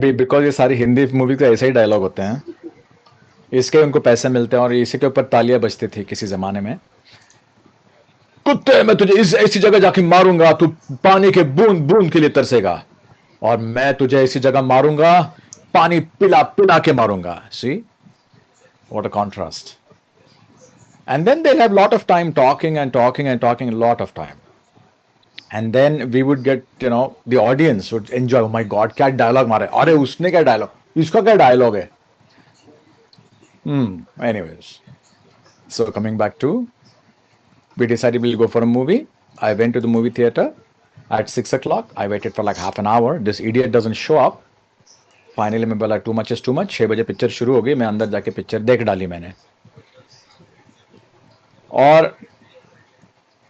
Because ये सारी Hindi movie के ऐसे ही डायलॉग होते हैं, इसके उनको पैसे मिलते हैं और इसी के ऊपर तालियां बजती थी किसी जमाने में। कुत्ते, मैं तुझे इस ऐसी जगह जाके मारूंगा, तू पानी के बूंद बूंद के लिए तरसेगा, और मैं तुझे ऐसी जगह मारूंगा, पानी पिला पिला के मारूंगा। See what a contrast. And then they'll have a lot of time talking and talking and talking, a lot of time. And then we would get, the audience would enjoy. Oh my God, क्या dialogue मारे, अरे उसने क्या dialogue, इसका क्या dialogue है. Anyways, so coming back to, we decided we'll go for a movie. I went to the movie theater at 6 o'clock. I waited for like half an hour. This idiot doesn't show up. Finally मैं बोला too much is too much. 6 बजे picture शुरू हो गई, मैं अंदर जाके picture देख डाली मैंने. और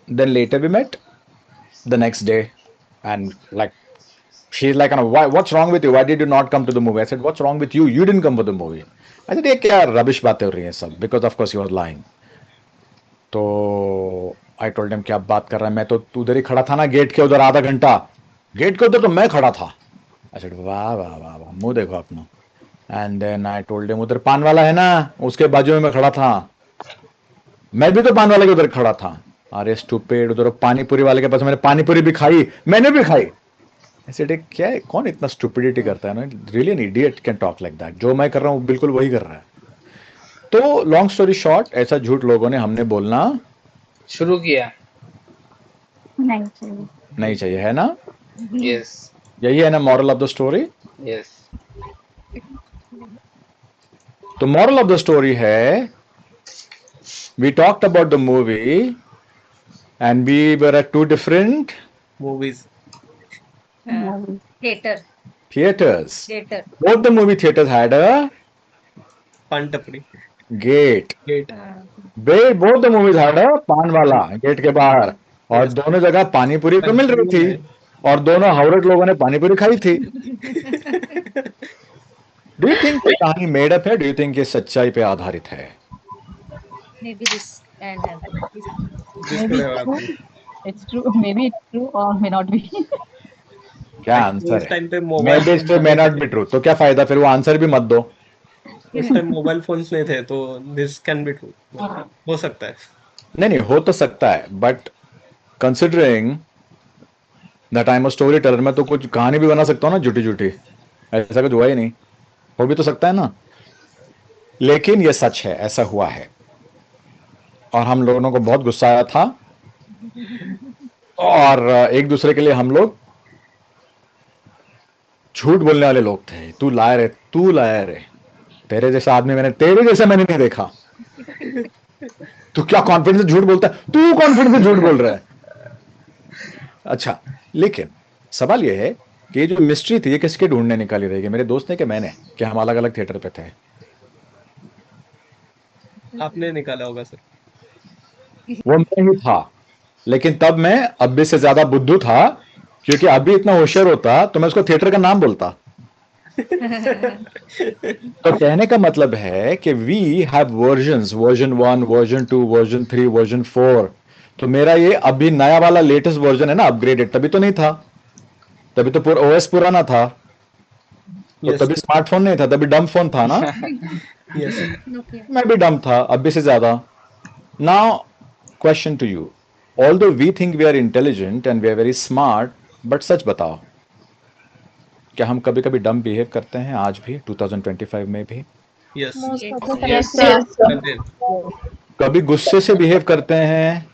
then later we met the next day, and like she's like, what's wrong with you? Why did you not come to the movie? I said, what's wrong with you? You didn't come for the movie. I said, ये क्या rubbish बातें हो रही हैं सब, because of course he was lying. तो I told him, क्या बात कर रहा है, मैं तो उधर ही खड़ा था ना गेट के उधर आधा घंटा, गेट के उधर तो मैं खड़ा था. I said, वाह वाह वाह वाह, मुंह देखो अपना. And then I told him, उधर पान वाला है ना, उसके बाजू में मैं खड़ा था, मैं भी तो पान वाले के उधर खड़ा था. अरे स्टूपिड, उधर पानी पूरी वाले के पास मैंने पानी पूरी भी खाई, मैंने भी खाई. ऐसे क्या है, कौन इतना स्टुपिडिटी करता है ना, really an idiot can talk like that. जो मैं कर रहा हूँ बिल्कुल वही कर रहा है. तो लॉन्ग स्टोरी शॉर्ट, ऐसा झूठ लोगों ने हमने बोलना शुरू किया. नहीं चाहिए, है ना. यस. यही है ना moral of the story. Yes. तो मॉरल ऑफ द स्टोरी है, we talked about the movie and we were at two different movies. theaters. Both the movie theaters had a paan tapri. gate. Gate. Both the movies had a पान वाला gate के बाहर, और दोनों जगह पानी पूरी तो मिल रही थी, और दोनों हावरट लोगों ने पानी पूरी खाई थी. डू यू थिंक ये कहानी मेड अप है, डू यू थिंक ये सच्चाई पे आधारित है? Maybe this can happen. Maybe it's true. It's true. Maybe it's true or may not be. क्या आंसर उस है? टाइम पे मे नॉट बी ट्रू. तो क्या फायदा फिर, वो आंसर भी मत दो. उस टाइम मोबाइल फोन्स नहीं थे, तो दिस कैन बी ट्रू. हो सकता है. नहीं, हो तो सकता है, but considering that I am a story teller, मैं तो कुछ कहानी भी बना सकता हूँ ना झूठी झूठी. ऐसा कुछ हुआ ही नहीं, हो भी तो सकता है ना. लेकिन ये सच है, ऐसा हुआ है, और हम लोगों को बहुत गुस्सा आया था, और एक दूसरे के लिए हम लोग झूठ बोलने वाले लोग थे. तू लाया रे, तेरे जैसा आदमी मैंने नहीं देखा. तू क्या कॉन्फिडेंस से झूठ बोलता है, तू कॉन्फिडेंस से झूठ बोल रहा है. अच्छा, लेकिन सवाल यह है कि ये जो मिस्ट्री थी, ये किसके ढूंढने निकाली रहेगी, मेरे दोस्त ने कि मैंने, कि हम अलग अलग थिएटर पे थे? आपने निकाला होगा सर. वो मैं ही था, लेकिन तब मैं अभी से ज्यादा बुद्धू था, क्योंकि अभी इतना होशियार होता तो मैं उसको थिएटर का नाम बोलता. तो कहने का मतलब है कि we have versions, version 1, version 2, version 3, version 4. तो मेरा ये अभी नया वाला लेटेस्ट वर्जन है ना, अपग्रेडेड. तभी तो नहीं था, तभी तो पूरा ओएस पुराना था. तो तभी स्मार्टफोन नहीं था, तभी डम फोन था ना. मैं भी डम था, अभी से ज्यादा. Now question to you, although we think we are intelligent and we are very smart, but सच बताओ, क्या हम कभी कभी डम बिहेव करते हैं आज भी, 2025 में भी? कभी गुस्से से बिहेव करते हैं,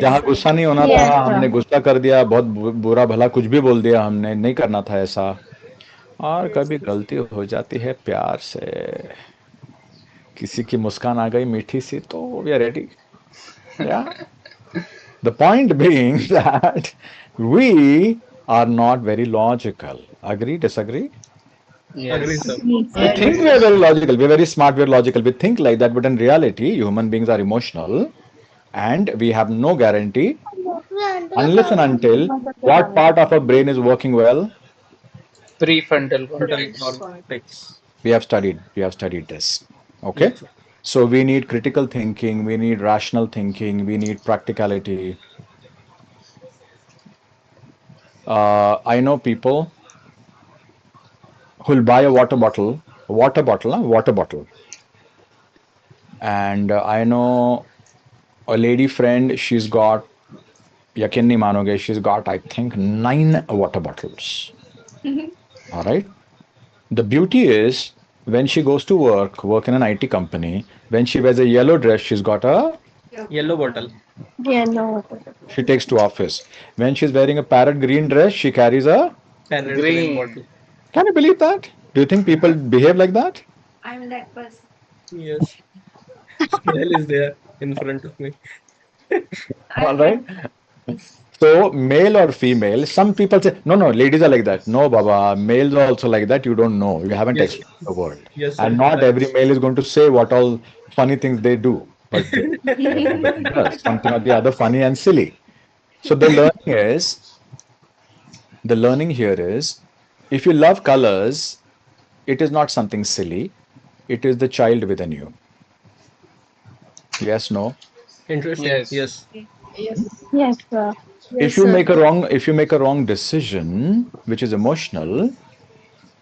जहां गुस्सा नहीं होना था हमने गुस्सा कर दिया, बहुत बुरा भला कुछ भी बोल दिया हमने, नहीं करना था ऐसा. और कभी गलती हो जाती है प्यार से, किसी की मुस्कान आ गई मीठी सी, तो we are ready. The point being that we are not very logical. Agree, disagree? Agree, sir. We think we are very logical, we are very smart, we are logical, we think like that, but in reality, human beings are emotional, and we have no guarantee unless and until what part of our brain is working well. Prefrontal cortex. We have studied this. Okay. So we need critical thinking, we need rational thinking, we need practicality. I know people who'll buy a water bottle. And I know a lady friend, she's got, यकीन नहीं मानोगे, she's got, I think, 9 water bottles. All right. The beauty is when she goes to work in an IT company, when she wears a yellow dress, Yellow bottle. she takes to office. When she's wearing a parrot green dress, she carries a. Parrot green Green. bottle. Can you believe that? Do you think people behave like that? Yes. Snail is there in front of me. All right. So, male or female, some people say, no, no, ladies are like that. No, Baba, males are also like that. You don't know. You haven't Yes. experienced the world. Yes, sir. And not every male is going to say what all funny things they do. But everybody does something or the other funny and silly. So, the learning here is, if you love colors, it is not something silly. It is the child within you. Yes, no. Interesting. Yes. Yes. Yes, sir. If you make a wrong decision, which is emotional,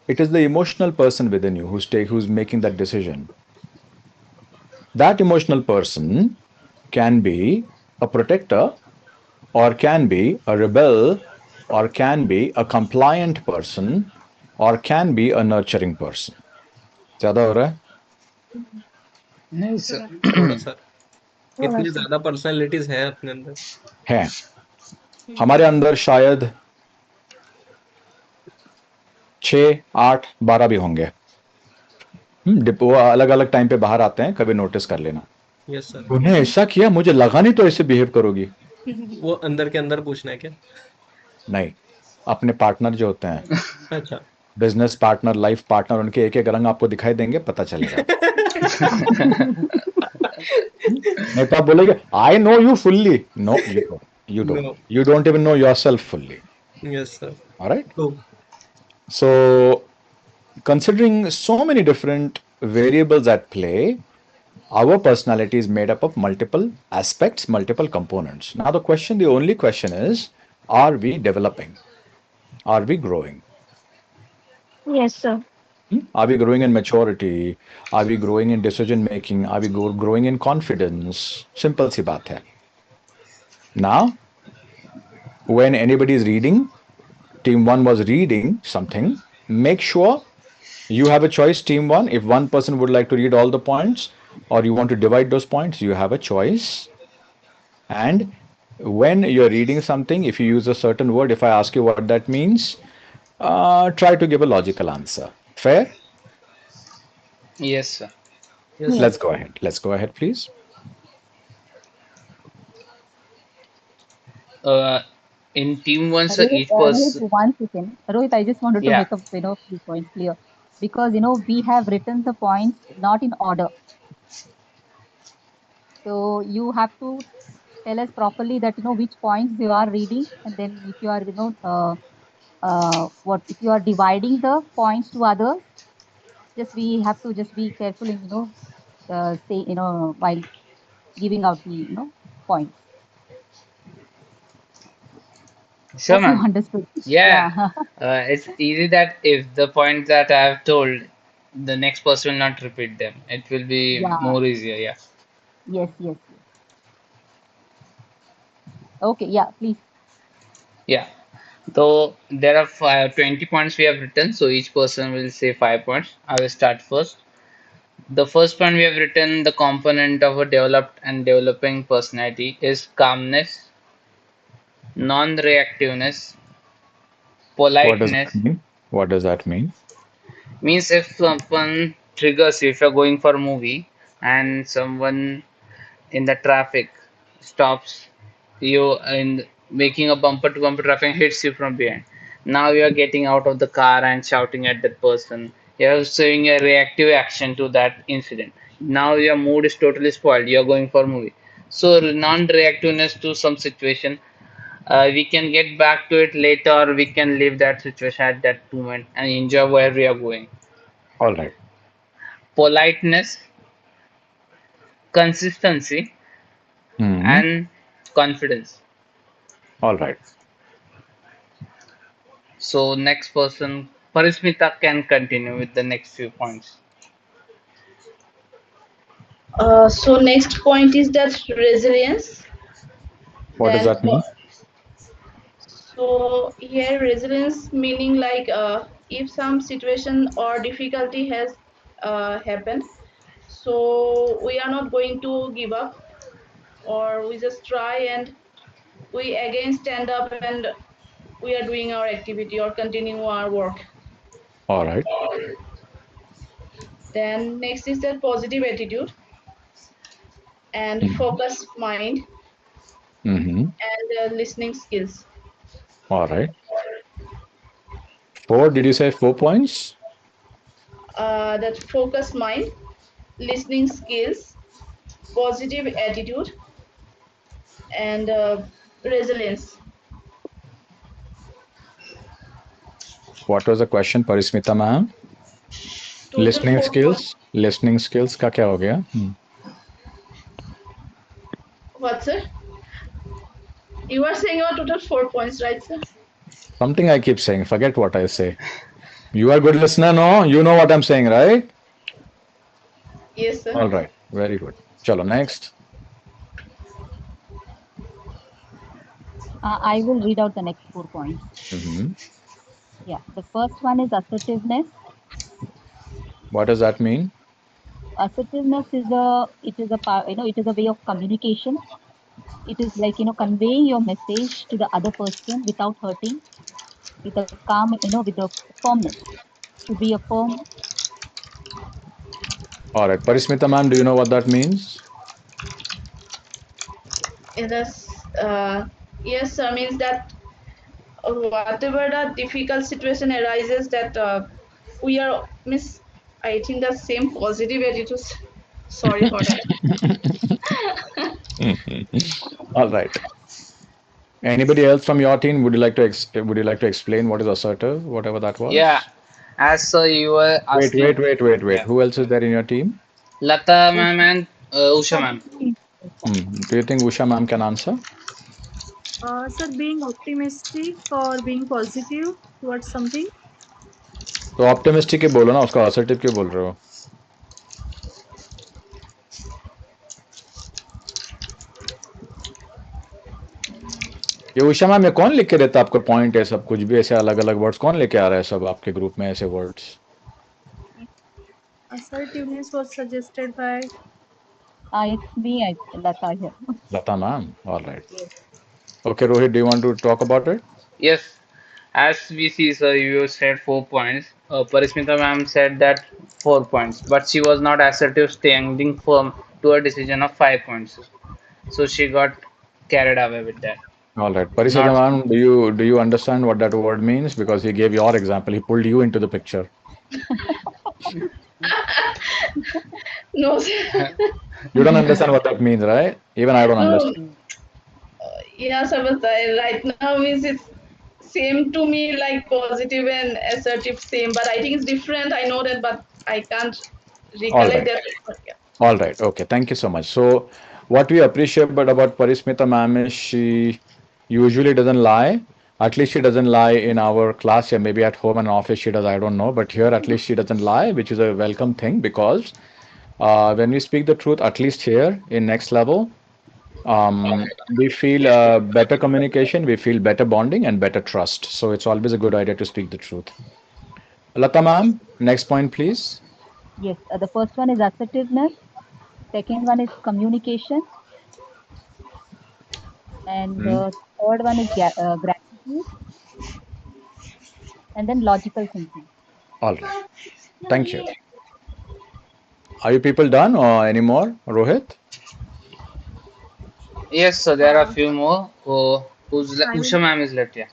it is the emotional person within you who's making that decision. That emotional person can be a protector, or can be a rebel, or can be a compliant person, or can be a nurturing person. ज्यादा हो रहा नहीं sir. थोड़ा सा इतनी ज्यादा personalities है अपने अंदर. है हमारे अंदर शायद 6, 8, 12 भी होंगे. वो अलग अलग टाइम पे बाहर आते हैं, कभी नोटिस कर लेना. Yes sir. तूने ऐसा किया, मुझे लगा नहीं तो ऐसे बिहेव करोगी. वो अंदर के अंदर पूछना है क्या? नहीं, अपने पार्टनर जो होते हैं, अच्छा. बिजनेस पार्टनर, लाइफ पार्टनर, उनके एक एक रंग आपको दिखाई देंगे, पता चलेगा. नहीं तो आप बोलोगे I know you fully. No, you don't. No. You don't even know yourself fully. Yes, sir. All right. True. So, considering so many different variables at play, our personality is made up of multiple aspects, multiple components. Now, the only question is, are we developing? Are we growing? Yes, sir. Are we growing in maturity? Are we growing in decision making? Are we growing in confidence? Simple सी बात है. Now, when anybody is reading, team 1 was reading something, make sure you have a choice, team 1. If one person would like to read all the points, or you want to divide those points, you have a choice. And when you're reading something, if you use a certain word, if I ask you what that means, try to give a logical answer. Fair? Yes, sir. Yes. Let's go ahead. Let's go ahead, please. In team one, sir, each Rohit, person. one second. Rohit, I just wanted to Yeah. make a few points clear because we have written the points not in order. So you have to tell us properly that which points you are reading, and then if you are what if you are dividing the points to others, just we have to just be careful in say while giving out the points. Sure, Hope you ma'am. understood. Yeah. Yeah. It's easy that if the points that I have told, the next person will not repeat them. It will be Yeah. more easier. Yeah. Yes. Yes. Yes. Okay. Yeah. Please. Yeah. So there are 20 points we have written. So each person will say 5 points. I will start first. The first point we have written, the component of a developed and developing personality is calmness, non-reactiveness, What does that politeness. mean? What does that mean? Means if someone triggers you, if you're going for a movie and someone in the traffic stops you and making a bumper to bumper traffic hits you from behind. Now you are getting out of the car and shouting at that person. You're showing a reactive action to that incident. Now your mood is totally spoiled. You're going for a movie. So non-reactiveness to some situation, we can get back to it later, or we can leave that situation at that moment and enjoy where we are going. All right. Politeness, consistency, Hmm. and confidence. All right. So next person, Parismita can continue with the next few points. So next point is that resilience. What does Then, that mean? so here resilience meaning like if some situation or difficulty has happened, so we are not going to give up, or we just try and we again stand up and we are doing our activity or continue our work. All right. Then next is that positive attitude and focused mind Mm-hmm. and listening skills. All right. Four, did you say 4 points? That focused mind, listening skills, positive attitude, and resilience. What was the question, Parismita ma'am? Total Listening 4 points. skills. Listening skills का क्या हो गया? What, sir? You are saying your total 4 points, right, sir? Something I keep saying. Forget what I say. You are a good listener, no? You know what I'm saying, right? Yes, sir. All right. Very good. Chalo, next. I will read out the next 4 points. Mm-hmm. Yeah, the first one is assertiveness. What does that mean? Assertiveness is it is a way of communication. It is like conveying your message to the other person without hurting, with a calm, with a firmness. To be a firm. All right. Parismita ma'am, do you know what that means? Yes, sir. Means that whatever the difficult situation arises, that we are miss. I think the same positive attitude. Sorry for that. All right. Anybody else from your team? Would you like to explain what is assertive, whatever that Yeah, was? as you were asking. Wait. Yeah, Who else is there in your team? Lata ma'am and Usha ma'am. Do you think Usha ma'am can answer? Sir, being optimistic or being positive towards something. तो optimistic ही बोलो ना, उसका assertive क्यों बोल रहे हो? ये Usha ma'am, ये कौन लिख के देता है आपको पॉइंट है सब कुछ भी ऐसे अलग अलग वर्ड्स कौन लेके आ रहा है सब आपके ग्रुप में ऐसे words? Assertiveness was suggested by. It's me, Lata here. Lata ma'am. All right. Okay, Rohit, do you want to talk about it? Yes, as we see, sir, you said 4 points. Parismita ma'am said that 4 points, but she was not assertive, standing firm to a decision of 5 points. So she got carried away with that. All right. Parisada Not ma'am, do you understand what that word means? Because he gave your example. He pulled you into the picture. No, sir. You don't understand what that means, right? Even I don't No. understand. Yeah, sir, but right now means it's same to me, like positive and assertive, same. But I think it's different. I know that, but I can't All recollect right. that. Yeah. All right. Okay. Thank you so much. So, what we appreciate about Parismita ma'am is she usually doesn't lie. At least she doesn't lie in our class, or maybe at home and office she does. I don't know. But here, at least she doesn't lie, which is a welcome thing because when we speak the truth, at least here in next level, we feel better communication, we feel better bonding and better trust. So it's always a good idea to speak the truth. Lata ma'am, next point, please. Yes, the first one is assertiveness. Second one is communication. And the third one is gratitude. And then logical thinking. All right. Thank you. Are you people done or any more, Rohit? yes, so there are a Uh, few more. I will, Usha ma'am is left. Yeah.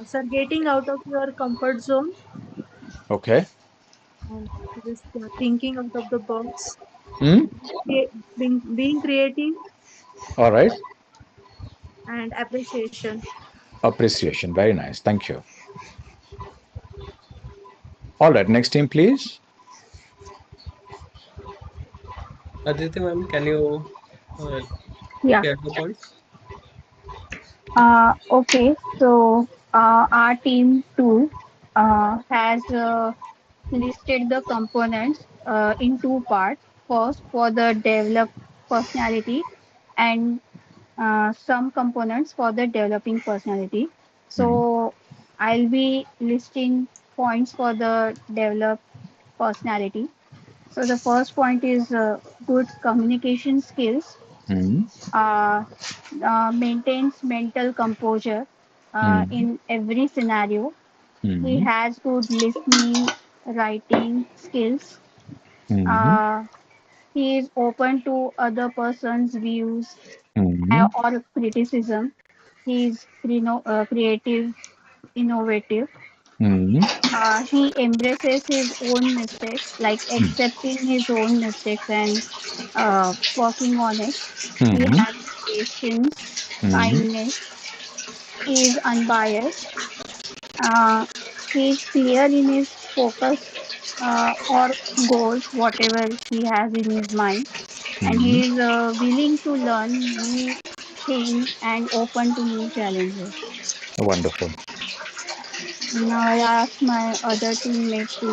sir, getting out of your comfort zone Okay. and just thinking out of the box, Hmm? being creative All right. and appreciation. Appreciation. Very nice. Thank you. All right. Next team, please. Aditi ma'am, can you Yeah. share the points? Okay, so our team two has listed the components in two parts. First, for the developed personality, and some components for the developing personality. Hmm. So I'll be listing points for the developed personality. So the first point is good communication skills, Hmm. uh, maintains mental composure Hmm. in every scenario. He Hmm. has good listening, writing skills. Hmm. Uh, he is open to other person's views Hmm. or criticism. He is creative, innovative. Hmm. He embraces his own mistakes, like accepting his own mistakes and working on it. He Hmm. has patience, Hmm. kindness. He is unbiased. Uh, he is clear in his focus or goals, whatever he has in his mind, and Hmm. he is willing to learn new things and open to new challenges. Wonderful. Now I ask my other teammate to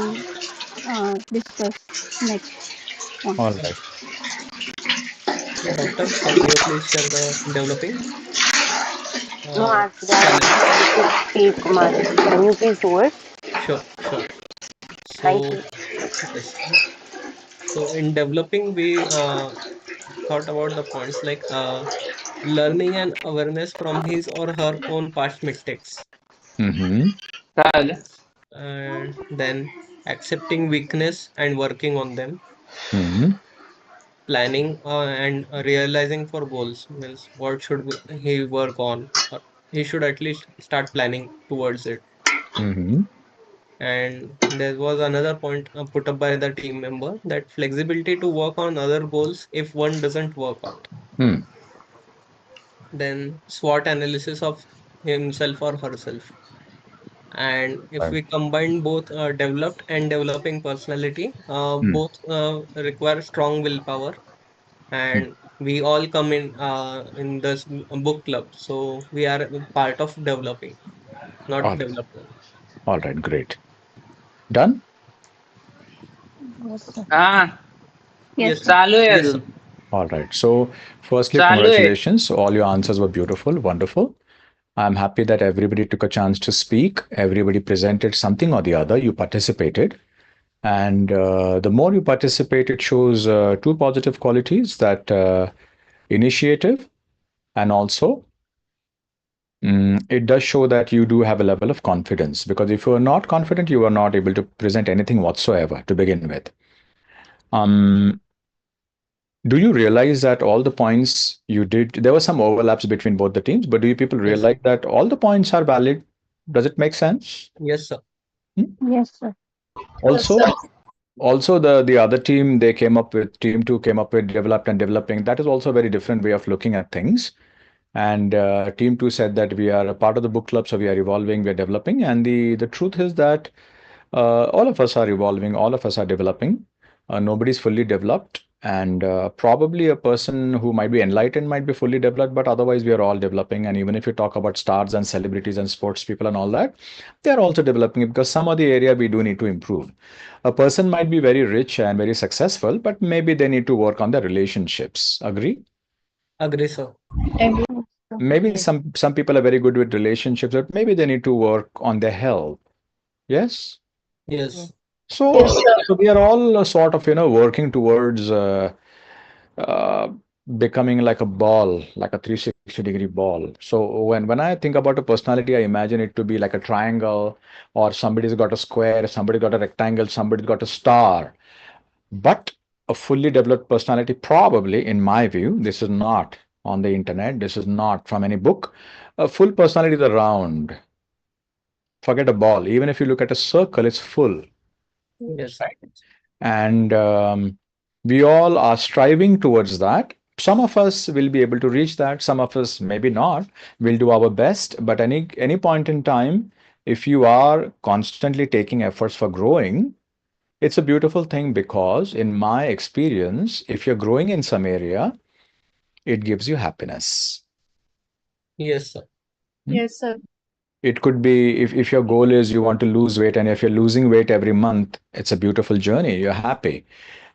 discuss next one. All right. Doctor, can you please share the developing No, actually, I challenge? wanted to speak, Kumar. Can you please do it? Sure, sure. Thank So, you. yes. So in developing, we thought about the points like learning and awareness from his or her own past mistakes, Hmm. Kyle. and then accepting weakness and working on them, Hmm. planning and realizing for goals means what should he work on, or he should at least start planning towards it. Hmm. And there was another point put up by the team member that flexibility to work on other goals if one doesn't work out. Hmm. Then SWOT analysis of himself or herself. And if Right. we combine both developed and developing personality, Hmm. both require strong willpower, Hmm. and we all come in this book club, so we are part of developing, not All right. development. All right. Great. Done? Yes, sir. Ah, Yes, Yes, sir. चालू है yes, sir. अजून. All right. So, firstly, चालू है. congratulations. All your answers were beautiful, wonderful. I'm happy that everybody took a chance to speak. Everybody presented something or the other. You participated. And the more you participate, it shows two positive qualities that initiative and also it does show that you do have a level of confidence because if you are not confident, you are not able to present anything whatsoever to begin with. Um, do you realize that all the points you did, there were some overlaps between both the teams, but do you people Yes, realize that all the points are valid? Does it make sense? yes, sir. Hmm? Yes, sir. Also, also the other team they came up with team two came up with developed and developing. That is also a very different way of looking at things. And team two said that we are a part of the book club, so we are evolving, we are developing. And the truth is that all of us are evolving, all of us are developing. Nobody's fully developed, and probably a person who might be enlightened might be fully developed, but otherwise we are all developing. And even if you talk about stars and celebrities and sports people and all that, they are also developing because some of the area we do need to improve. A person might be very rich and very successful, but maybe they need to work on their relationships. Agree? Agree, sir. Yes, sir. Maybe Yes. some people are very good with relationships, but maybe they need to work on their health. Yes. Yes. Yes, So we are all sort of, working towards uh, becoming like a ball, like a 360-degree ball. So when I think about a personality, I imagine it to be like a triangle, or somebody's got a square, somebody got a rectangle, somebody's got a star. But a fully developed personality, probably, in my view, this is not on the internet, this is not from any book. A full personality is a round. Forget a ball. Even if you look at a circle, it's full. yes, Right. And we all are striving towards that. Some of us will be able to reach that, some of us maybe not. We'll do our best, but any point in time, if you are constantly taking efforts for growing, it's a beautiful thing because in my experience, if you're growing in some area, it gives you happiness. yes, sir. Yes, sir. It could be if your goal is you want to lose weight, and if you're losing weight every month, it's a beautiful journey. You're happy.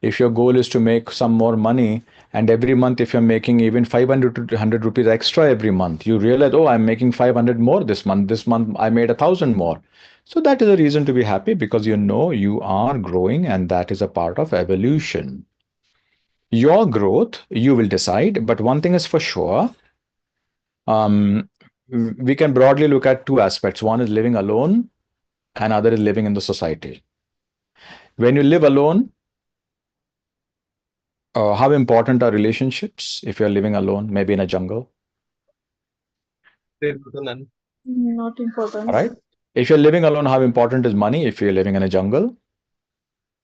If your goal is to make some more money, and every month, if you're making even 500 to 100 rupees extra every month, you realize, oh, I'm making 500 more this month. This month, I made 1,000 more. So that is a reason to be happy because you know you are growing, and that is a part of evolution. Your growth, you will decide, but one thing is for sure. Um, we can broadly look at two aspects. One is living alone, and other is living in the society. When you live alone, how important are relationships if you're living alone, maybe in a jungle? Zero to none. Not important. All right. If you're living alone, how important is money if you're living in a jungle?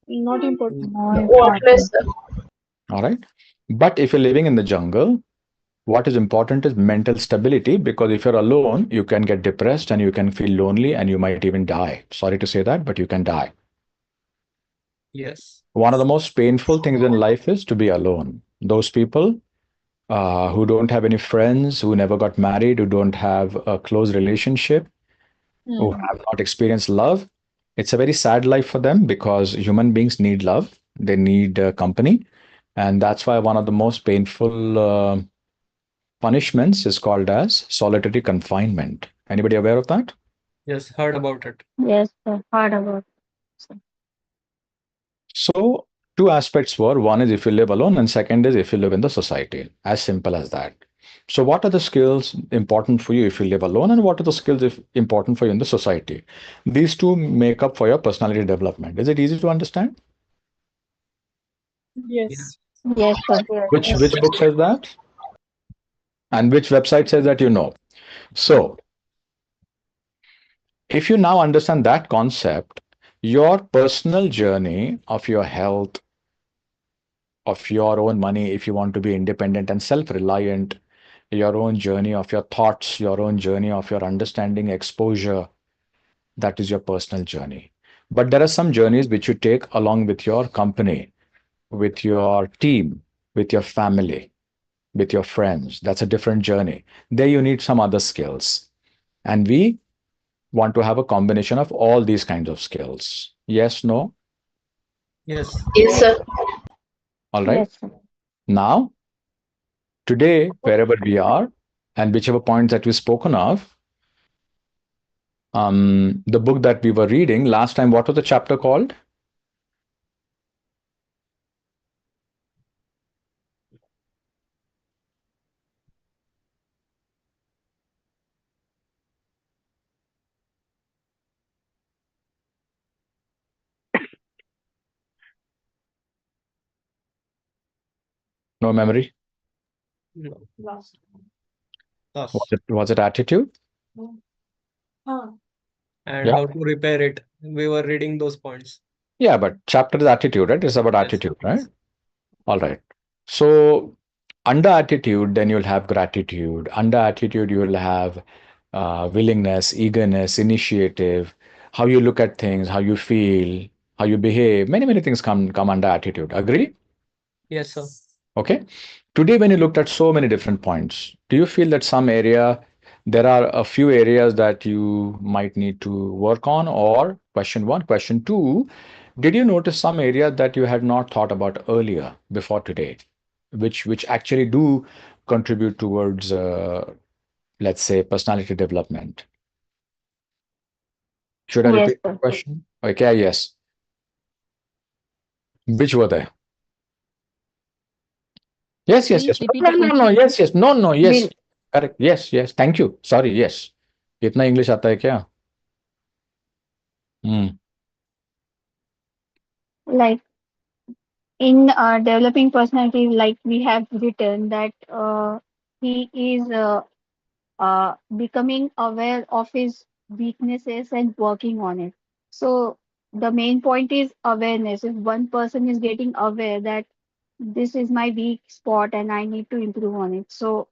Not important. No Worthless, important. sir. All right. But if you're living in the jungle, what is important is mental stability because if you're alone, you can get depressed and you can feel lonely and you might even die. Sorry to say that, but you can die. Yes. One of the most painful things in life is to be alone. Those people who don't have any friends, who never got married, who don't have a close relationship, who have not experienced love, it's a very sad life for them because human beings need love, they need company. And that's why one of the most painful punishments is called as solitary confinement. Anybody aware of that? Yes, heard about it. Yes, sir. Heard about. Sir. So, two aspects were one is if you live alone, and second is if you live in the society. As simple as that. So, what are the skills important for you if you live alone, and what are the skills important for you in the society? These two make up for your personality development. Is it easy to understand? Yes. Yes, sir. Which book says that? And which website says that you know? So, if you now understand that concept, your personal journey of your health, of your own money, if you want to be independent and self-reliant, your own journey of your thoughts, your own journey of your understanding, exposure, that is your personal journey. But there are some journeys which you take along with your company, with your team, with your family, with your friends. That's a different journey. There you need some other skills. And we want to have a combination of all these kinds of skills. Yes, no? Yes. Yes, sir. All right. Yes, sir. Now, today, wherever we are, and whichever points that we've spoken of, the book that we were reading last time, what was the chapter called? No memory? No. Last. Was it attitude? Huh. And Yeah. how to repair it. We were reading those points. Yeah, but chapter is attitude, right? It's about Yes. attitude, right? All right. So under attitude, then you'll have gratitude. Under attitude, you will have willingness, eagerness, initiative, how you look at things, how you feel, how you behave. Many things come under attitude. Agree? Yes, sir. Okay. Today, when you looked at so many different points, do you feel that there are a few areas that you might need to work on? Or question one, question two, did you notice some areas that you had not thought about earlier before today, which actually do contribute towards, let's say, personality development? Should I Yes, repeat the sir. question? Okay, yes. Which were there? Yes. Please repeat No, the no, no, question. yes. No, yes. Will Correct. Yes. Thank you. Sorry, yes. इतना English आता है क्या? like in developing personality, like we have written that he is becoming aware of his weaknesses and working on it. So the main point is awareness. If one person is getting aware that this is my weak spot and I need to improve on it. So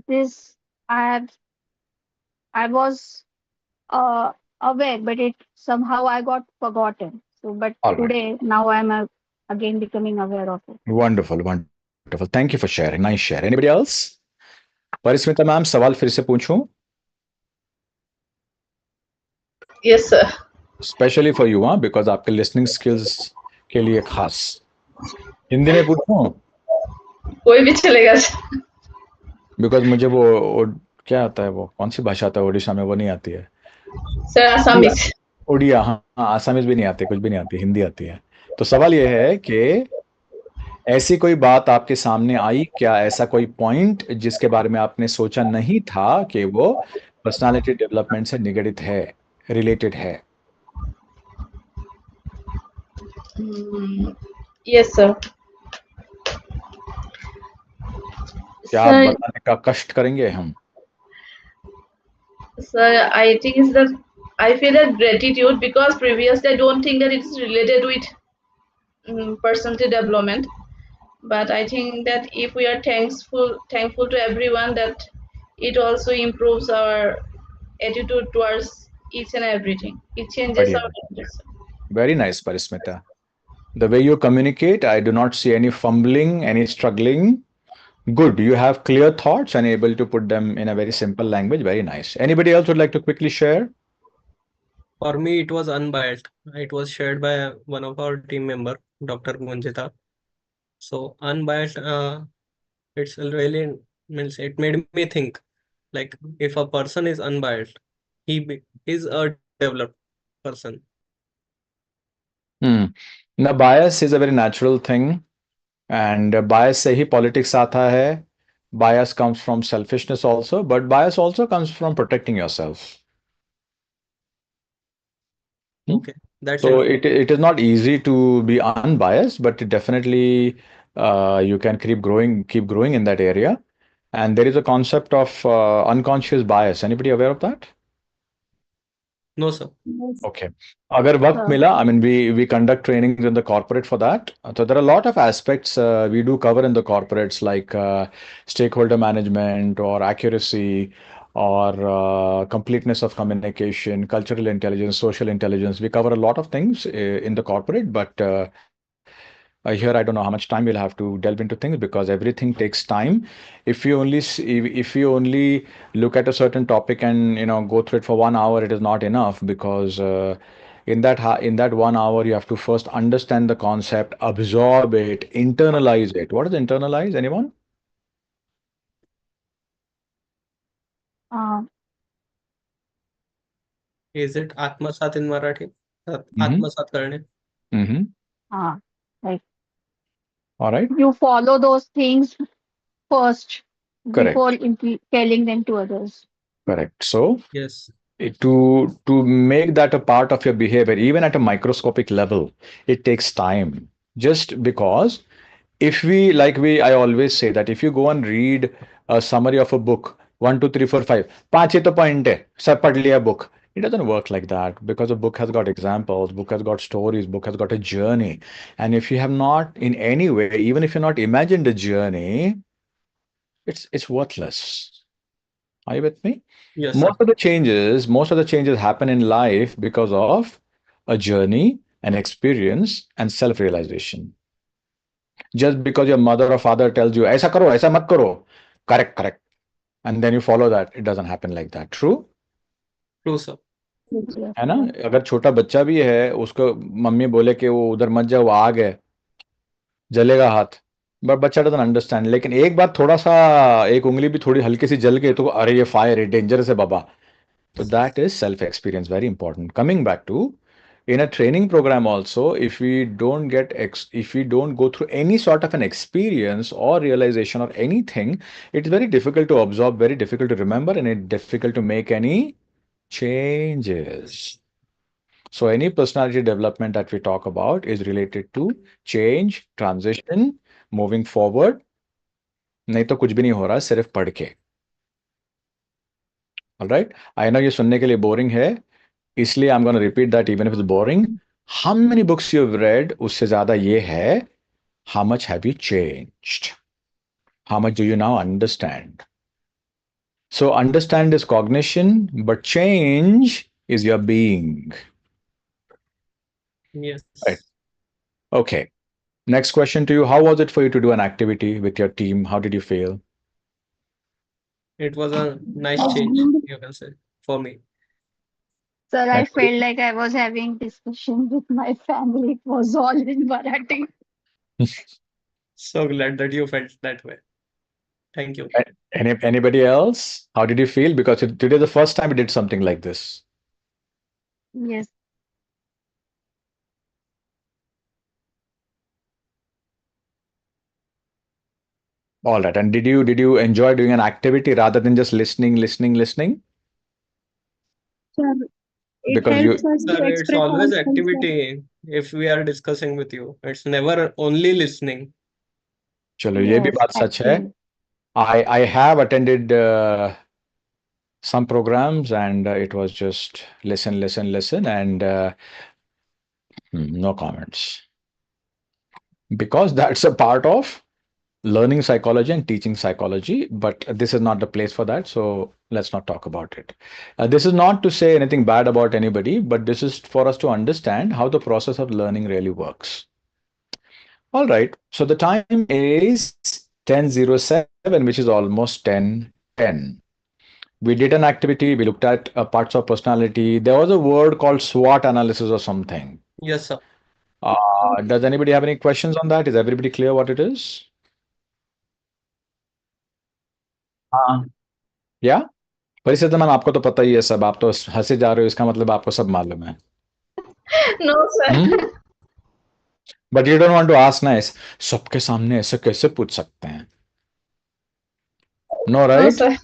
this I was aware, but it somehow I got forgotten. So but All right. today now I'm again becoming aware of it. Wonderful. Thank you for sharing. Nice share. Anybody else? Parismita ma'am, सवाल फिर से पूछूं? Yes, sir. Specially for you, हाँ, because आपके listening skills के लिए खास। हिंदी में पूछूं? कोई भी चलेगा sir. बिकॉज मुझे वो क्या आता है, वो कौन सी भाषा आता है उड़ीसा में, वो नहीं आती है। Sir, उड़िया। Assamese. उड़िया, हाँ हाँ, आसामीज भी नहीं आती, कुछ भी नहीं आती, हिंदी आती है। तो सवाल ये है कि ऐसी कोई बात आपके सामने आई क्या, ऐसा कोई पॉइंट जिसके बारे में आपने सोचा नहीं था कि वो पर्सनालिटी डेवलपमेंट से निगडित है, रिलेटेड है? Yes, sir. क्या आप Sir, बताने का कष्ट करेंगे हम? sir, I think is that I feel that gratitude because previously I don't think that it's related with personality development. But I think that if we are thankful to everyone, that it also improves our attitude towards each and everything. It changes बढ़िया, our attitude. Very nice Parismita. The way you communicate, I do not see any fumbling, any struggling. Good. You have clear thoughts and able to put them in a very simple language. Very nice. Anybody else would like to quickly share? For me, it was unbiased. It was shared by one of our team member, Dr. Munjita. So unbiased, it's really means it made me think like if a person is unbiased, is a developed person. Now, bias is a very natural thing, and bias से ही politics आता है. Bias comes from selfishness also, but bias also comes from protecting yourself. Okay, that's So interesting. it is not easy to be unbiased, but it definitely you can keep growing in that area. And there is a concept of unconscious bias. Anybody aware of that? No, sir. Yes. Okay. अगर वक्त मिला, I mean, we conduct trainings in the corporate for that. So there are a lot of aspects we do cover in the corporates, like stakeholder management or accuracy or completeness of communication, cultural intelligence, social intelligence. We cover a lot of things in the corporate, but here I don't know how much time we'll have to delve into things because everything takes time. If you only look at a certain topic and go through it for 1 hour, it is not enough because in that 1 hour you have to first understand the concept, absorb it, internalize it. What is internalize? Anyone? Uh, Is it आत्मसात in Marathi? Mm-hmm. आत्मसात करणे. Mm-hmm. like All right. you follow those things first Correct. before telling them to others. Correct. So Yes. to make that a part of your behavior, even at a microscopic level, it takes time. Just because if we like we I always say that if you go and read a summary of a book, 1 2 3 4 5, पांच ही तो point है, सब पढ़ लिया book. It doesn't work like that because a book has got examples, book has got stories, book has got a journey. And if you have not in any way, even if you're not imagined a journey, it's worthless. Are you with me? Yes, sir. Most of the changes happen in life because of a journey, an experience, and self-realization. Just because your mother or father tells you, ऐसा करो, ऐसा मत करो, correct, and then you follow that, it doesn't happen like that. True? True, sir. Yes. है ना? अगर छोटा बच्चा भी है, उसको मम्मी बोले कि वो उधर मत जाओ, वो आग है, जलेगा हाथ, बट बच्चा डजंट अंडरस्टैंड. लेकिन एक बात थोड़ा सा, एक उंगली भी थोड़ी हल्की सी जल गई तो अरे ये फायर है, डेंजरस है बाबा. So that is self-experience, very important. Coming back to in a training program also, if we don't go through any sort of an experience or realization or anything, it's very difficult to absorb, very difficult to remember, and it's difficult to make any changes. So any personality development that we talk about is related to change, transition, moving forward. नहीं तो कुछ भी नहीं हो रहा, सिर्फ पढ़ के. All right? I know ये सुनने के लिए बोरिंग है, इसलिए I'm going to repeat that even if it's boring. How many books you've read? उससे ज्यादा ये है, how much have you changed? How much do you now understand? So understand is cognition, but change is your being. Yes. Right. Okay. Next question to you. How was it for you to do an activity with your team? How did you feel? It was a nice change, you can say, for me. Sir, I Anybody? felt like I was having discussion with my family. It was all in Marathi. So glad that you felt that way. Thank you. Anybody else? How did you feel? Because today the first time we did something like this. Yes. All right. And did you enjoy doing an activity rather than just listening? Sir, it Because helps you us to Sir, it's express always ourselves, sir. activity if we are discussing with you. It's never only listening. चलो ये भी Yes, बात सच है. actually. I have attended some programs and it was just listen and no comments. Because that's a part of learning psychology and teaching psychology, but this is not the place for that, so let's not talk about it. This is not to say anything bad about anybody, but this is for us to understand how the process of learning really works. All right, so the time is 10:07, which is almost 10:10. We did an activity, we looked at parts of personality. There was a word called SWOT analysis or something. Yes, sir. Does anybody have any questions on that? Is everybody clear what it is? हाँ. Yeah? परिस्थिति ma'am आपको तो पता ही है सब, आप तो हंसे जा रहे हो, इसका मतलब आपको सब मालूम है. No, sir. But you don't want to ask nice, सबके सामने ऐसे कैसे पूछ सकते हैं? No No, right? sir.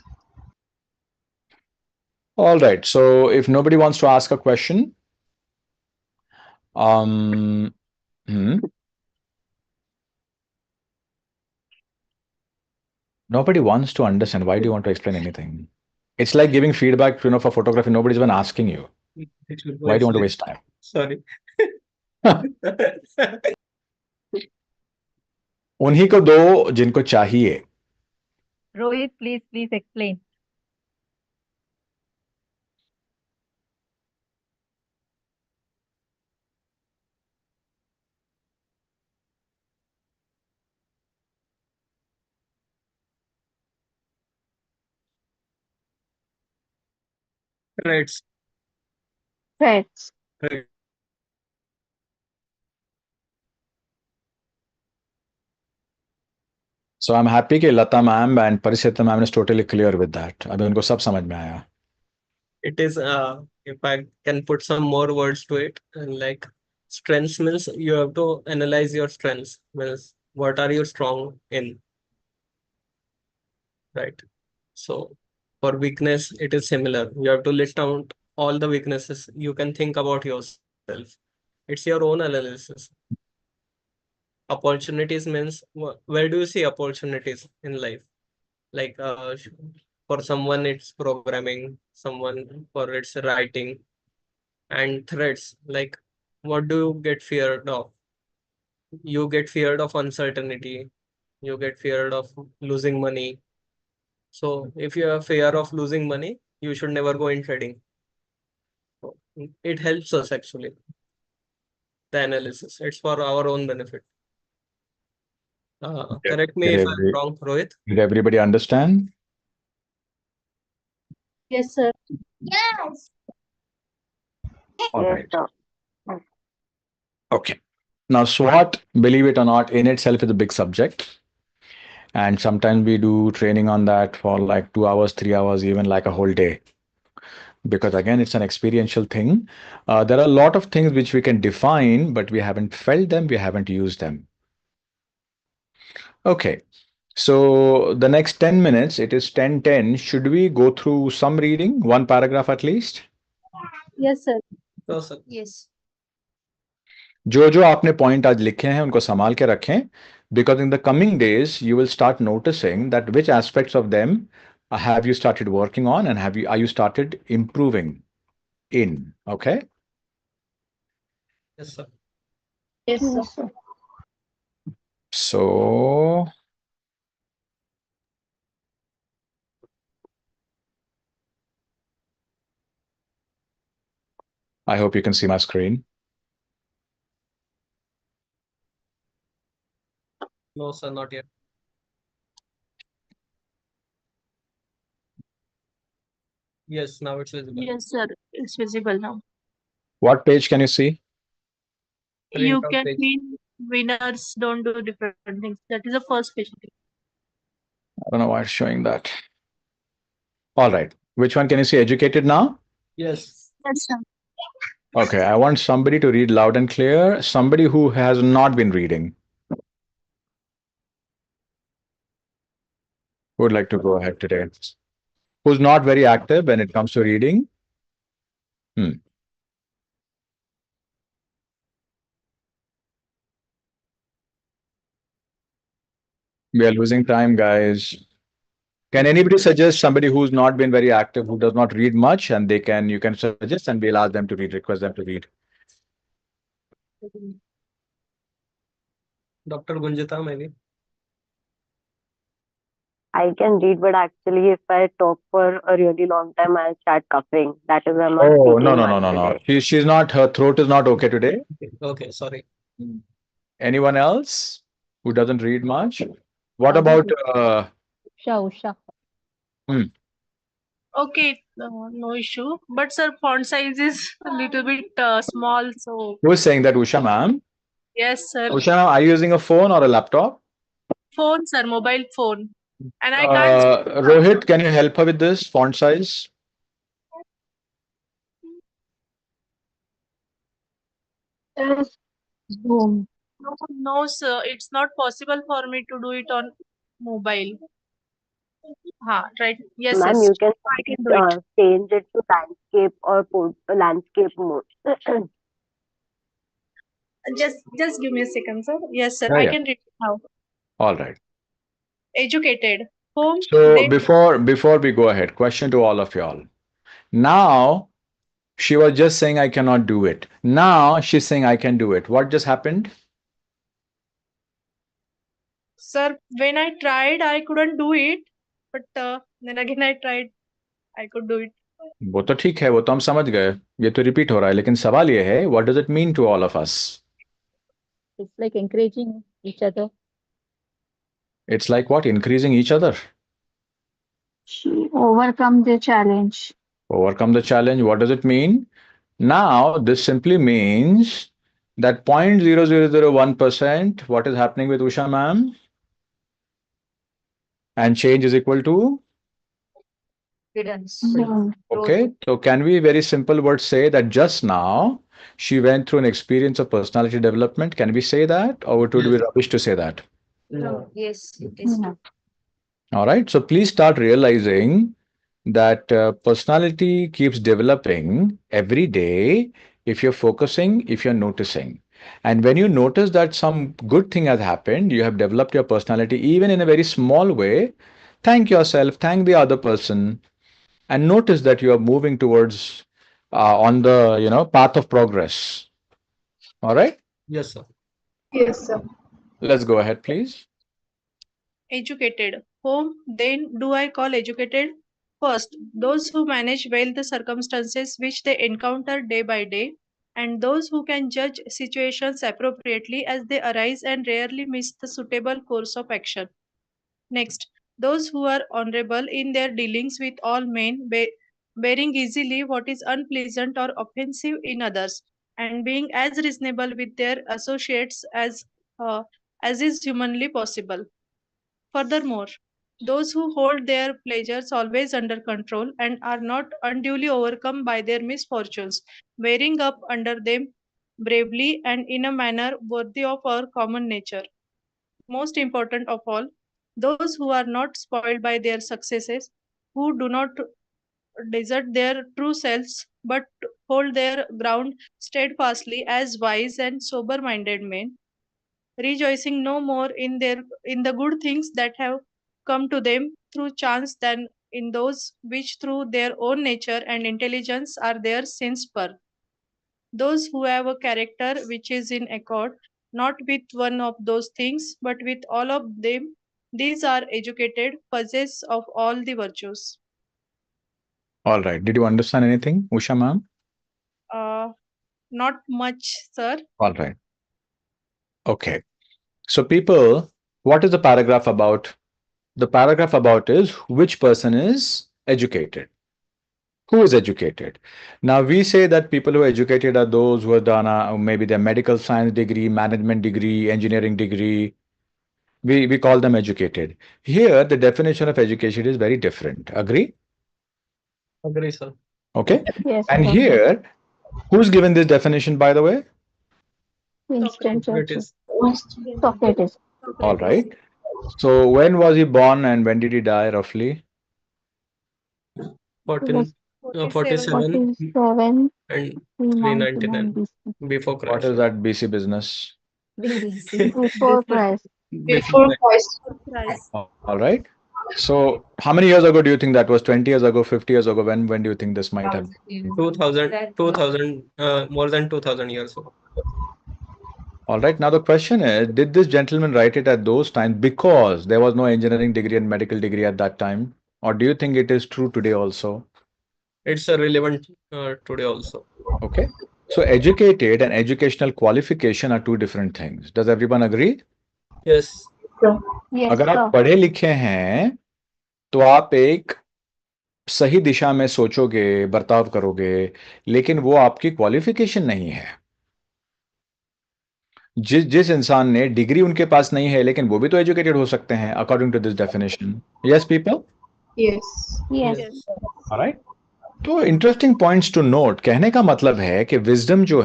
All right, so if nobody wants to ask a question, um hmm, nobody wants to understand. Why do you want to explain anything? It's like giving feedback, for photography. Nobody's even asking you. It should Why do you want to waste waste time? Sorry. उन्हीं को दो जिनको चाहिए. Rohit, please explain. Traits. Right. Right. So I'm happy कि Lata ma'am and Parisita ma'am is totally clear with that. अभी उनको सब समझ में आया. It is, if I can put some more words to it, and like strengths means you have to analyze your strengths, means what are you strong in, right? So for weakness, it is similar. You have to list out all the weaknesses you can think about yourself. It's your own analysis. Opportunities means where do you see opportunities in life? Like for someone it's programming, someone for it's writing, and threats like what do you get feared of? You get feared of uncertainty, you get feared of losing money. So if you have fear of losing money, you should never go in trading. So it helps us actually, the analysis. It's for our own benefit. Correct me Did, if I'm every, wrong, Rohit. did everybody understand? Yes, sir. All Yes, right. sir. Okay. Now, SWOT, believe it or not, in itself is a big subject. And sometimes we do training on that for like 2 hours, 3 hours, even like a whole day. Because again, it's an experiential thing. There are a lot of things which we can define, but we haven't felt them, we haven't used them. Okay. So the next 10 minutes, it is 10:10. Should we go through some reading, one paragraph at least? Yes, sir. No, sir. Yes. जो जो आपने point आज लिखे हैं उनको संभाल के रखें, because in the coming days you will start noticing that which aspects of them have you started working on and are you started improving in. Okay. Yes, sir. Yes, sir. Yes, sir. So I hope you can see my screen. No, sir, not yet. . Yes, now it's visible. Yes, sir. It's visible now. What page can you see? You Printout can page. see winners don't do different things. That is the first page. I don't know why it's showing that. All right. Which one can you see? Educated now? Yes. Yes, sir. Okay. I want somebody to read loud and clear. Somebody who has not been reading. Who would like to go ahead today? Who's not very active when it comes to reading? We are losing time, guys. Can anybody suggest somebody who's not been very active, who does not read much, and you can suggest and we'll ask them to read, request them to read. Dr. Gunjita, maybe. I can read, but actually, if I talk for a really long time, I'll start coughing. That is why I'm not Oh, no, speaking no, much no, no, no. today. She's not, her throat is not okay today. Okay, sorry. Anyone else who doesn't read much? What This about is Usha. Okay, no issue. But sir, font size is a little bit small. So who's saying that, Usha ma'am? yes, sir. Usha ma'am, are you using a phone or a laptop? Phone, sir, mobile phone. And I can't speak. Rohit, can you help her with this font size? Yes. Boom. No, no, sir. It's not possible for me to do it on mobile. Right. Yes, Ma'am, yes. you can I can do it. change it to landscape or landscape mode. Just give me a second, sir. Yes, sir. Yeah, I yeah. can read it now. All right. Educated. Home. So Then before we go ahead, question to all of y'all. Now she was just saying I cannot do it. Now she's saying I can do it. What just happened? sir, when I tried, I couldn't do it. But then again, I tried. I could do it. वो तो ठीक है, वो तो हम समझ गए, ये तो रिपीट हो रहा है, लेकिन सवाल ये है, what does it mean to all of us? It's like encouraging each other. It's like what? Increasing each other. She overcome the challenge. Overcome the challenge. What does it mean? Now, this simply means that 0.0001%, what is happening with Usha ma'am? And change is equal to? Boom. Okay, so can we very simple words say that just now she went through an experience of personality development? Can we say that, or it would be Yes. rubbish to say that? No. Yes, it is. No. All right, so please start realizing that personality keeps developing every day if you're focusing, if you're noticing. And when you notice that some good thing has happened, you have developed your personality even in a very small way, thank yourself, thank the other person, and notice that you are moving towards on the path of progress. All right, Yes, sir. Yes, sir. let's go ahead, please. Educated. Whom then do I call educated? First, those who manage well the circumstances which they encounter day by day, and those who can judge situations appropriately as they arise and rarely miss the suitable course of action. Next, those who are honorable in their dealings with all men, bearing easily what is unpleasant or offensive in others, and being as reasonable with their associates as is humanly possible. Furthermore, those who hold their pleasures always under control and are not unduly overcome by their misfortunes, bearing up under them bravely and in a manner worthy of our common nature. Most important of all, those who are not spoiled by their successes, who do not desert their true selves, but hold their ground steadfastly as wise and sober minded men, rejoicing no more in the good things that have come to them through chance than in those which through their own nature and intelligence are theirs since birth. Those who have a character which is in accord not with one of those things but with all of them, these are educated, possess of all the virtues. All right, did you understand anything, Usha ma'am? Not much, sir. All right. Okay. So people, what is the paragraph about? The paragraph about is which person is educated. Who is educated? Now we say that people who are educated are those who have done maybe their medical science degree, management degree, engineering degree. We call them educated. Here, the definition of education is very different. Agree? Agree, sir. Okay. Yes, And sir. here, who's given this definition, by the way? Winston Churchill. Socrates. Socrates. All right. So when was he born and when did he die, roughly? 14, 47 47, and 399 399 BC. before What Christ. is that BC business? Before Christ. Before Christ. Christ. All right. So how many years ago do you think that was? 20 years ago, 50 years ago? When do you think this might have? 2000, more than 2000 years ago. All right. Now the question is, did this gentleman write it at those times because there was no engineering degree and medical degree at that time? Or do you think it is true today also? It's relevant today also. Okay. So educated and educational qualification are two different things. Does everyone agree? Yes. Yes, अगर आप sir. पढ़े लिखे हैं तो आप एक सही दिशा में सोचोगे, बर्ताव करोगे, लेकिन वो आपकी क्वालिफिकेशन नहीं है। जिस जिस इंसान ने डिग्री उनके पास नहीं है लेकिन वो भी तो एजुकेटेड हो सकते हैं according to this definition. Yes people? Yes. Yes. Alright. तो इंटरेस्टिंग पॉइंट्स टू नोट, कहने का मतलब है कि विजडम जो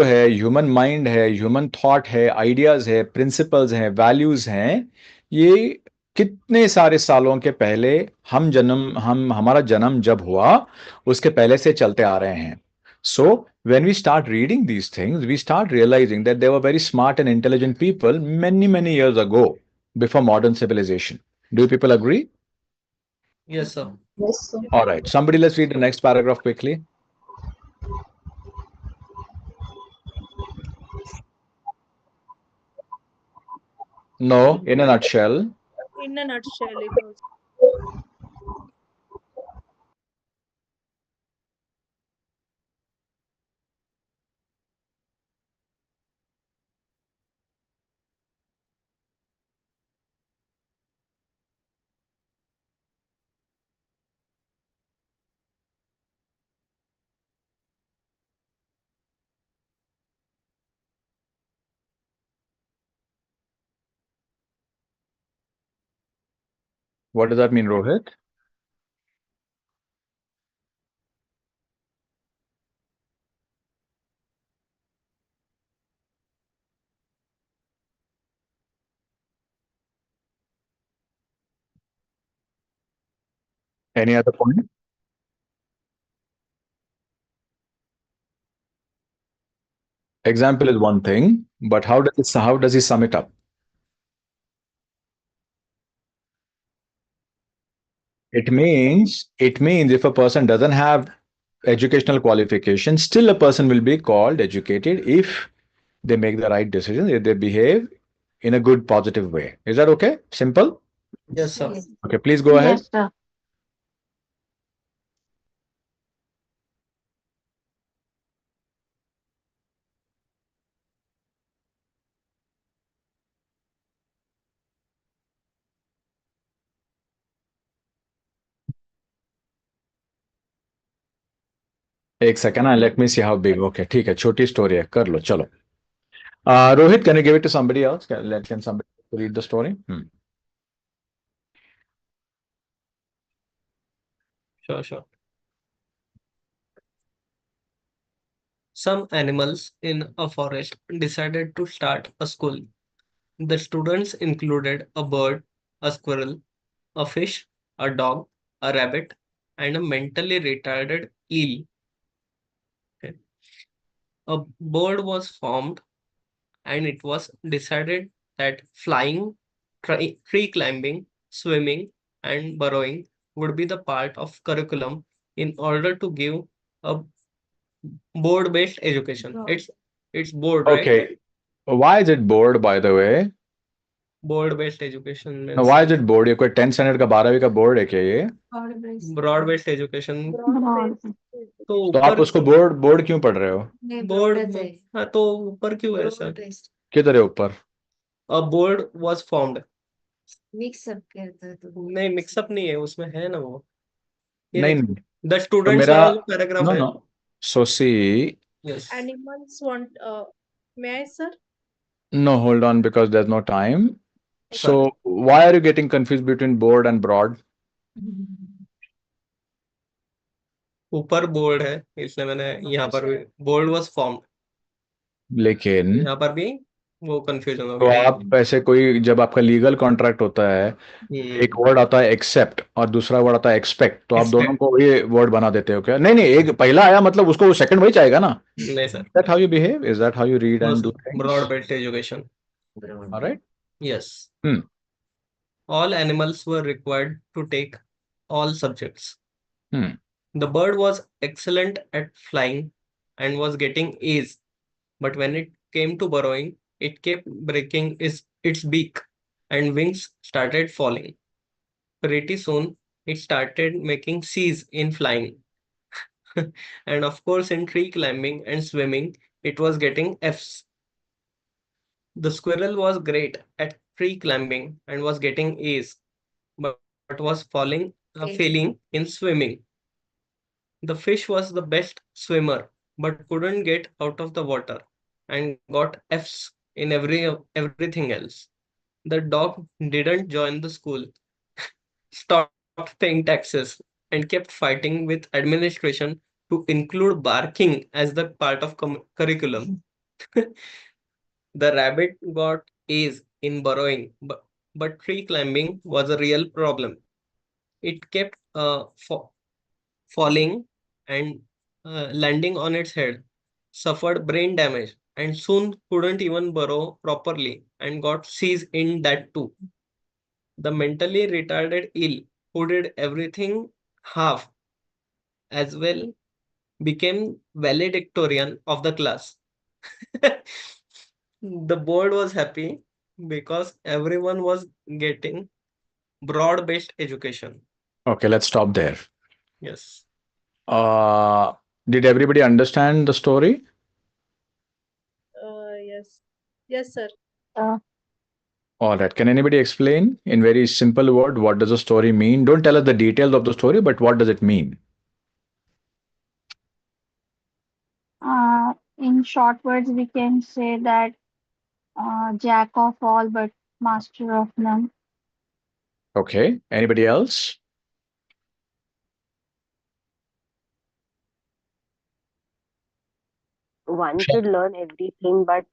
है, ह्यूमन माइंड है, ह्यूमन थॉट है, आइडियाज है, प्रिंसिपल्स हैं, वैल्यूज हैं, ये कितने सारे सालों के पहले हमारा जन्म जब हुआ उसके पहले से चलते आ रहे हैं। So when we start reading these things, we start realizing that there were very smart and intelligent people many years ago before modern civilization. Do you people agree? Yes, sir. Yes, sir. All right. Somebody, let's read the next paragraph quickly. No, in a nutshell. In a nutshell, it was. What does that mean, Rohit? Any other point? Example is one thing, but how does he sum it up? It means if a person doesn't have educational qualification, still a person will be called educated if they make the right decisions, if they behave in a good, positive way. Is that okay? Simple? Yes, sir. Okay, please go ahead. Yes, sir. एक second, let me see how big. Okay, ठीक है, छोटी story है, कर लो, चलो. Rohit, can you give it to somebody else? Can somebody read the story? Sure. Some animals in a forest decided to start a school. The students included a bird, a squirrel, a fish, a dog, a rabbit, and a mentally retarded eel. Okay. A board was formed, and it was decided that flying, tree climbing, swimming, and burrowing would be the part of curriculum in order to give a board-based education. It's board, right? Okay. Why is it board, by the way? Board-based education Now, means why is it board? ये कोई 10th standard का 12वीं का board है क्या ये? broad-based education. Broad. तो तो आप ऊपर उसको बोर्ड क्यों पढ़ रहे हो? बोर्ड, हाँ तो ऊपर क्यों है सर? किधर है ऊपर? A board was formed. Mix up करता तो नहीं, मिक्सअप नहीं है, उसमें है ना वो. ये नहीं देखिए, नहीं the तो students मेरा वाला जो पैराग्राफ नो है, no so C yes, Animals want. May I, sir? no hold on because there's no time. So sorry. why are you getting confused between board and broad? ऊपर board है, इसलिए मैंने यहाँ पर भी बोर्ड was formed, लेकिन यहाँ पर भी वो कंफ्यूजन हो तो गया। आप ऐसे कोई जब आपका लीगल कॉन्ट्रैक्ट होता है एक वर्ड आता है एक्सेप्ट और दूसरा वर्ड आता है एक्सपेक्ट तो आप दोनों Expect. को ये वर्ड बना देते हो क्या? नहीं नहीं एक पहला आया मतलब उसको सेकंड वही चाहेगा ना? नहीं sir, That how you behave? Is that how you read no and sir, do things? broad-based education. All right. Yes. Hmm. All animals were required to take all subjects. Hmm. The bird was excellent at flying and was getting A's, but when it came to burrowing, it kept breaking its beak and wings started falling. Pretty soon, it started making C's in flying. And of course, in tree climbing and swimming, it was getting F's. The squirrel was great at tree climbing and was getting A's, but was failing in swimming. The fish was the best swimmer, but couldn't get out of the water and got F's in everything else. The dog didn't join the school, stopped paying taxes, and kept fighting with administration to include barking as the part of curriculum. The rabbit got A's in burrowing, but tree climbing was a real problem. It kept falling and landing on its head, suffered brain damage, and soon couldn't even burrow properly and got C's in that too. The mentally retarded ill, who did everything half as well, became valedictorian of the class. The board was happy because everyone was getting broad-based education. Okay, let's stop there. Yes. Did everybody understand the story? Yes. Yes, sir. All right. Can anybody explain in very simple word what does the story mean? Don't tell us the details of the story, but what does it mean? In short words, we can say that jack of all but master of none. Okay. Anybody else? One should learn everything, but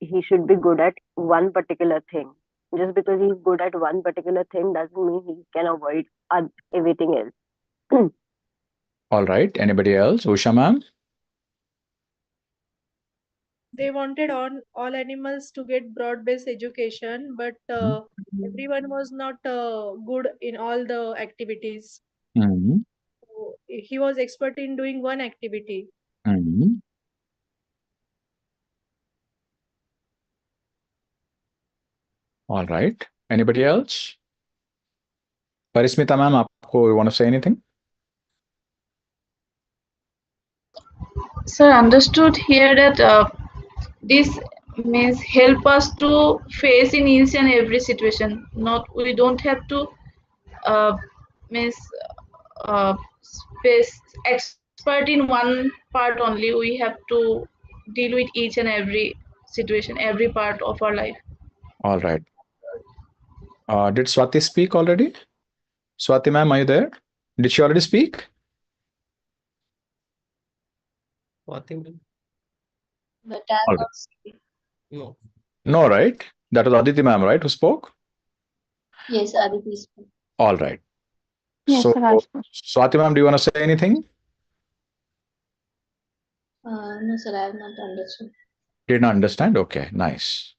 he should be good at one particular thing. Just because he's good at one particular thing doesn't mean he can avoid everything else. All right. Anybody else? Usha ma'am? They wanted all animals to get broad-based education, but everyone was not good in all the activities. Hmm. So he was expert in doing one activity. Hmm. All right. Anybody else? Parismita ma'am, you want to say anything? Sir, understood here that this means help us to face in each and every situation. Not we don't have to means space expert in one part only. We have to deal with each and every situation, every part of our life. All right. Did Swati speak already? Swati ma'am, are you there? Did she already speak? What thing? But I'm All not right. speaking. No. No, right? That was Aditi ma'am, right, who spoke? Yes, Aditi is speaking. All right. Yes, So, sir, I spoke. Swati ma'am, do you want to say anything? No, sir, I have not understood. Didn't understand? Okay, nice.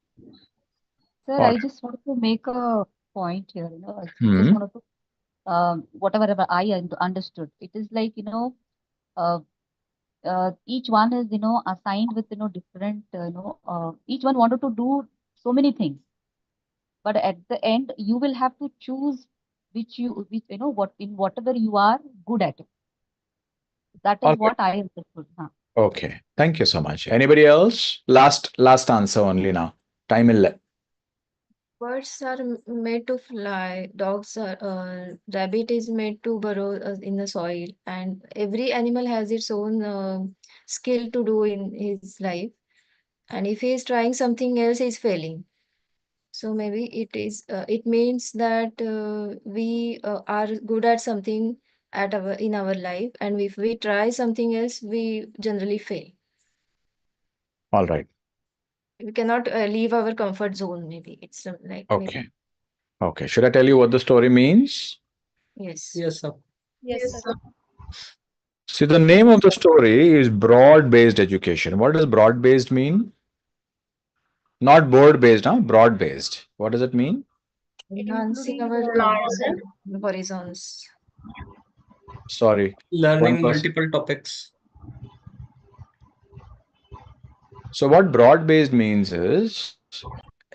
Sir, All I right. just wanted to make a point here. I just Hmm. wanted to, whatever I understood, it is like, uh, each one is, assigned with, different, each one wanted to do so many things. But at the end, you will have to choose which, what in whatever you are good at. That All is right. what I understood. Huh. Okay. Thank you so much. Anybody else? Last answer only now. Time is left. Bird Birds are made to fly. Dogs are. Rabbit is made to burrow in the soil, and every animal has its own skill to do in his life. And if he is trying something else, he's failing. So maybe it is. It means that we are good at something at our in our life, and if we try something else, we generally fail. All right. We cannot leave our comfort zone. Maybe it's like maybe Okay. Okay. Should I tell you what the story means? yes. Yes, sir. Yes, sir. See, the name of the story is broad-based education. What does broad-based mean? Not board-based, huh? Broad-based. What does it mean? Enhancing our Horizon. horizons. Sorry. Learning One person. multiple topics. So what broad-based means is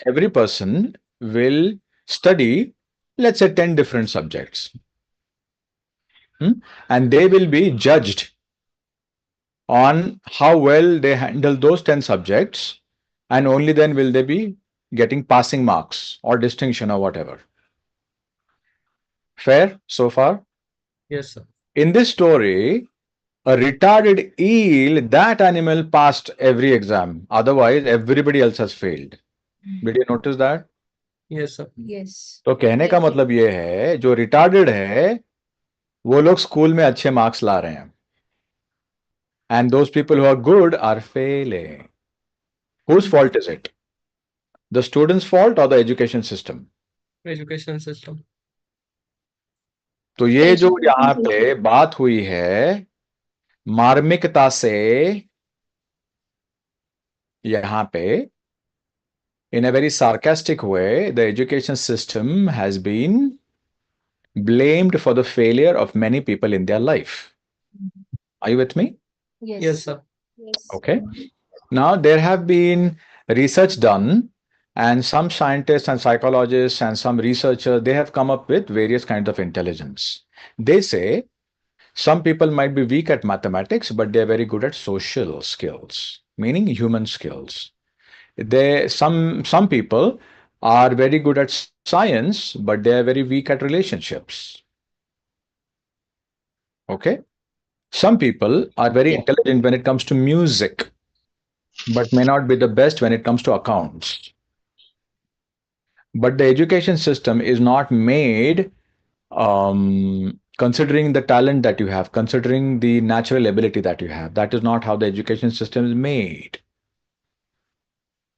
every person will study, let's say, 10 different subjects. And they will be judged on how well they handle those 10 subjects, and only then will they be getting passing marks or distinction or whatever. Fair so far? Yes, sir. In this story, a retarded eel, that animal passed every exam. Otherwise, everybody else has failed. Did you notice that? Yes, sir. Yes. तो कहने का मतलब ये है जो retarded है वो लोग स्कूल में अच्छे मार्क्स ला रहे हैं. And those people who are good are failing. Whose fault is it? The student's fault or the education system? Education system. तो ये जो यहाँ पे बात हुई है मार्मिकता से यहाँ पे in a very sarcastic way, the education system has been blamed for the failure of many people in their life. Are you with me? Yes. Yes, sir. Yes. Okay. Now, there have been research done, and some scientists and psychologists and some researchers, they have come up with various kinds of intelligence. They say some people might be weak at mathematics, but they're very good at social skills, meaning human skills. Some people are very good at science, but they are very weak at relationships. Okay. Some people are very intelligent when it comes to music, but may not be the best when it comes to accounts. But the education system is not made considering the talent that you have, considering the natural ability that you have. That is not how the education system is made.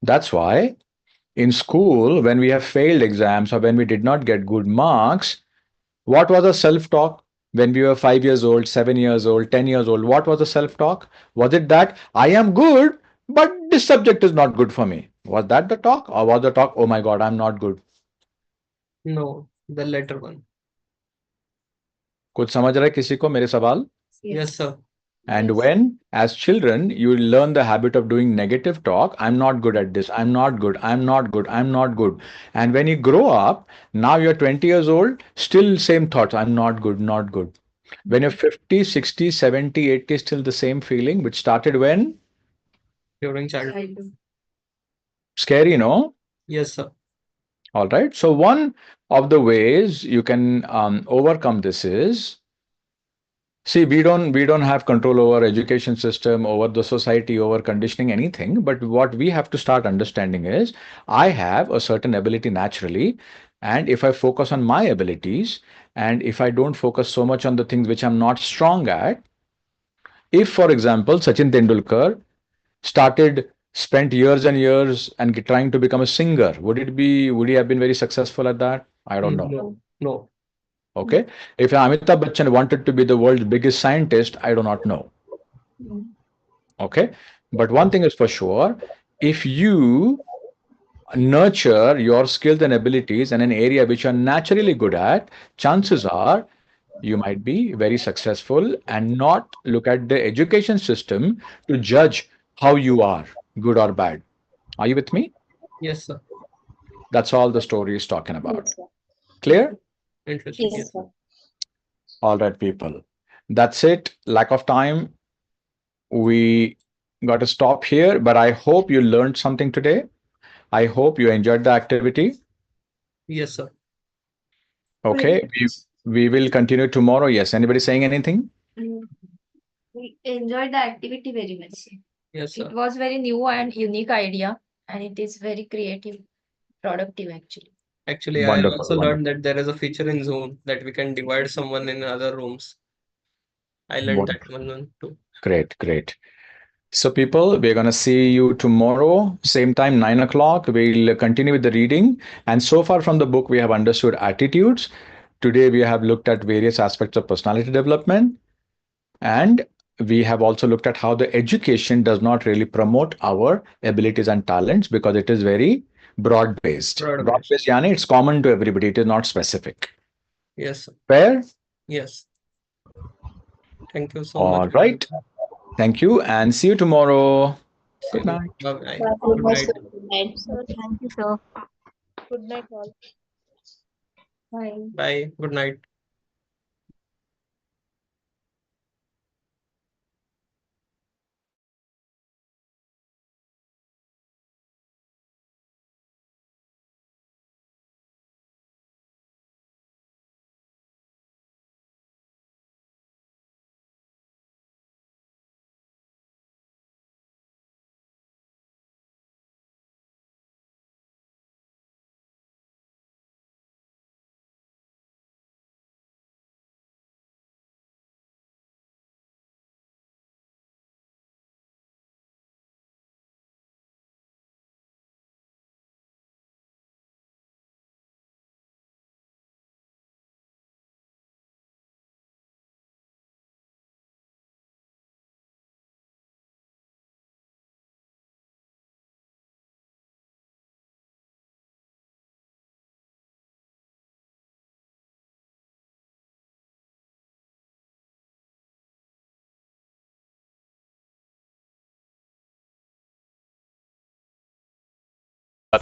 That's why in school, when we have failed exams or when we did not get good marks, what was the self-talk? When we were 5 years old, 7 years old, 10 years old, what was the self-talk? Was it that I am good, but this subject is not good for me? Was that the talk? Or was the talk, oh my God, I'm not good? No, the latter one. कुछ समझ रहा है किसी को मेरे सवाल? Yes, sir. And when, as children, you learn the habit of doing negative talk, I'm not good at this, I'm not good, I'm not good, I'm not good. And when you grow up, now you're 20 years old, still same thoughts, I'm not good, not good. When you're 50, 60, 70, 80, still the same feeling, which started when? During childhood. Scary, no? Yes, sir. All right. So one of the ways you can overcome this is, see, we don't have control over education system, over the society, over conditioning, anything. But what we have to start understanding is, I have a certain ability naturally, and if I focus on my abilities, and if I don't focus so much on the things which I'm not strong at, if, for example, Sachin Tendulkar spent years and years and trying to become a singer, would he have been very successful at that? I don't know. No, no. Okay. If Amitabh Bachchan wanted to be the world's biggest scientist, I do not know. Okay. But one thing is for sure, if you nurture your skills and abilities in an area which you're naturally good at, chances are you might be very successful and not look at the education system to judge how you are, good or bad. Are you with me? Yes, sir. That's all the story is talking about. Clear? Interesting. Yes, sir. All right, people. That's it. Lack of time. We got to stop here, but I hope you learned something today. I hope you enjoyed the activity. Yes, sir. Okay, we will continue tomorrow. Yes, anybody saying anything? We enjoyed the activity very much. Yes, It sir. was very new and unique idea, and it is very creative, productive actually. Actually, I Wonderful, also learned wonderful, that there is a feature in Zoom that we can divide someone in other rooms. I learned that wonderful. one too. Great, great. So, people, we're going to see you tomorrow, same time, 9 o'clock. We'll continue with the reading. And so far from the book, we have understood attitudes. Today, we have looked at various aspects of personality development. And we have also looked at how the education does not really promote our abilities and talents because it is very broad based. Broad Broad based. based, yani it's common to everybody, it is not specific. Yes, sir. Fair? Yes. Thank you so much. All right. Thank you and see you tomorrow. See Good you. night. Bye-bye. Bye. Good night. Good night. Sir, thank you, sir. Good night, all. Bye. Bye. Good night.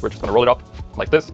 We're just going to roll it up like this.